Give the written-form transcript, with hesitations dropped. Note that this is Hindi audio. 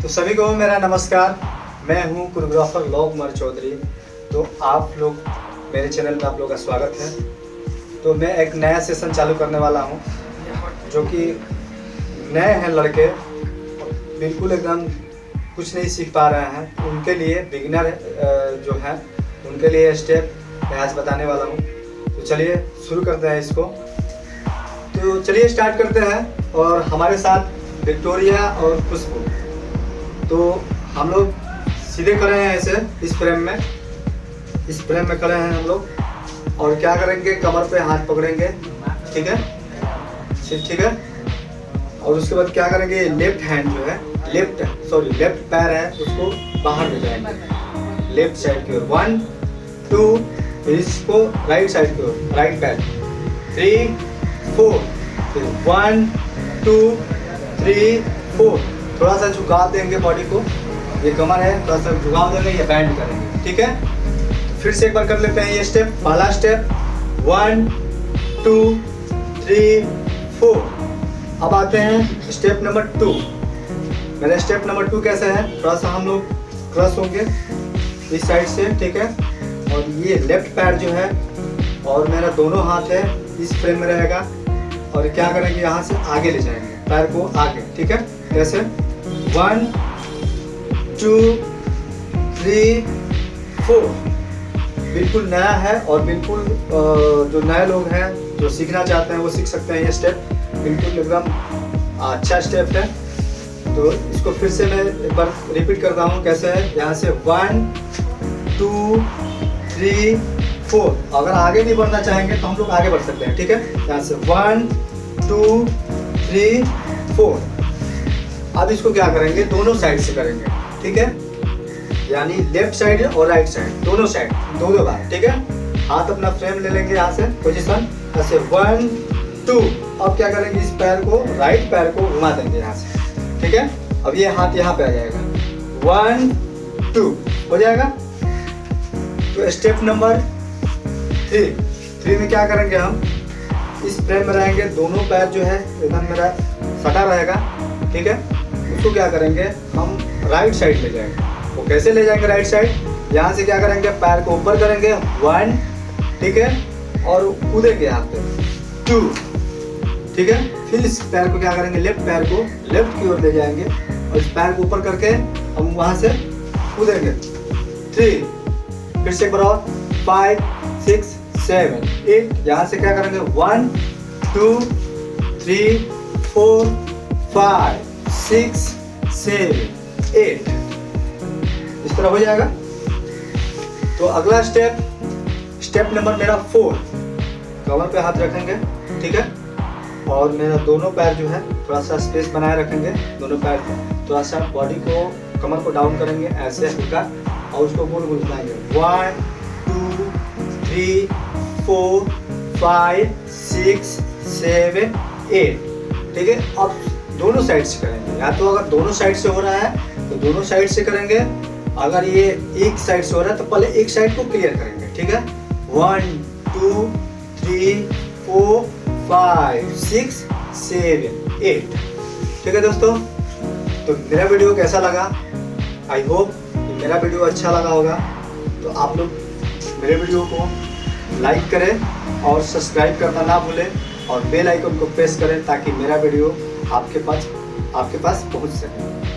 तो सभी को मेरा नमस्कार। मैं हूं कोरियोग्राफर लव कुमार चौधरी। तो आप लोग मेरे चैनल में आप लोग का स्वागत है। तो मैं एक नया सेशन चालू करने वाला हूं, जो कि नए हैं लड़के, बिल्कुल एकदम कुछ नहीं सीख पा रहे हैं, उनके लिए बिगिनर जो है उनके लिए स्टेप आज बताने वाला हूं। तो चलिए शुरू करते हैं इसको। तो चलिए स्टार्ट करते हैं। और हमारे साथ विक्टोरिया और खुशबू। तो हम लोग सीधे खड़े हैं ऐसे इस फ्रेम में खड़े हैं हम लोग। और क्या करेंगे, कमर पे हाथ पकड़ेंगे, ठीक है, ठीक है। और उसके बाद क्या करेंगे, लेफ्ट हैंड जो है लेफ्ट पैर है उसको बाहर ले जाएंगे लेफ्ट साइड की ओर, 1 2, फिर इसको राइट साइड की ओर, राइट पैर, 3 4, फिर 1 2 3 4। थोड़ा सा झुका देंगे बॉडी को, ये कमर है, थोड़ा सा झुकाव देंगे, ये बैंड करेंगे, ठीक है। फिर से एक बार कर लेते हैं ये स्टेप। पहला स्टेप 1 2 3 4। अब आते हैं स्टेप नंबर 2। मेरा स्टेप नंबर 2 कैसे है, थोड़ा सा हम लोग क्रॉस होंगे इस साइड से, ठीक है। और ये लेफ्ट पैर जो है और मेरा दोनों हाथ है इस फ्रेम में रहेगा। और क्या करेंगे, यहाँ से आगे ले जाएंगे पैर को आगे, ठीक है। कैसे, 1 2 3 4। बिल्कुल नया है और बिल्कुल जो नए लोग हैं जो सीखना चाहते हैं वो सीख सकते हैं। ये स्टेप बिल्कुल एकदम अच्छा स्टेप है। तो इसको फिर से मैं एक बार रिपीट करता हूँ कैसे है। यहाँ से 1 2 3 4। अगर आगे नहीं बढ़ना चाहेंगे तो हम लोग आगे बढ़ सकते हैं, ठीक है। यहाँ से 1 2 3 4। अब इसको क्या करेंगे, दोनों साइड से करेंगे, ठीक है। यानी लेफ्ट साइड और राइट साइड, दोनों साइड, दोनों बार, ठीक है। हाथ अपना फ्रेम ले लेंगे यहाँ से पोजीशन, ऐसे 1 2। अब क्या करेंगे, इस पैर को, राइट पैर को घुमा देंगे यहाँ से, ठीक है। अब ये हाथ यहाँ पे आ जाएगा, 1 2 हो जाएगा। तो स्टेप नंबर 3 में क्या करेंगे, हम इस फ्रेम में रहेंगे, दोनों पैर जो है एकदम मेरा सटा रहेगा, ठीक है। उसको क्या करेंगे, हम राइट साइड ले जाएंगे। वो कैसे ले जाएंगे राइट साइड, यहाँ से क्या करेंगे, पैर को ऊपर करेंगे 1, ठीक है, और कूदेंगे यहाँ पे 2, ठीक है। फिर इस पैर को क्या करेंगे, लेफ्ट पैर को लेफ्ट की ओर ले जाएंगे और इस पैर को ऊपर करके हम वहाँ से कूदेंगे 3। फिर से एक बार और 5 6 7 8। यहाँ से क्या करेंगे, 1 2 3 4 5 6 7 8। इस तरह हो जाएगा। तो अगला स्टेप नंबर मेरा 4। कमर पे हाथ रखेंगे, ठीक है। और मेरा दोनों पैर जो है थोड़ा सा स्पेस बनाए रखेंगे, दोनों पैर को थोड़ा सा बॉडी को, कमर को डाउन करेंगे ऐसे हल्का, और उसको गोल गोल घुमाएंगे 1 2 3 4 5 6 7 8, ठीक है। अब दोनों साइड से करेंगे, या तो अगर दोनों साइड से हो रहा है तो दोनों साइड से करेंगे। अगर ये एक साइड से हो रहा है तो पहले एक साइड को क्लियर करेंगे, ठीक है। 1 2 3 4 5 6 7 8, ठीक है दोस्तों। तो मेरा वीडियो कैसा लगा, आई होप मेरा वीडियो अच्छा लगा होगा। तो आप लोग मेरे वीडियो को लाइक करें और सब्सक्राइब करना ना भूलें, और बेल आइकन को प्रेस करें ताकि मेरा वीडियो आपके पास पहुंच सके।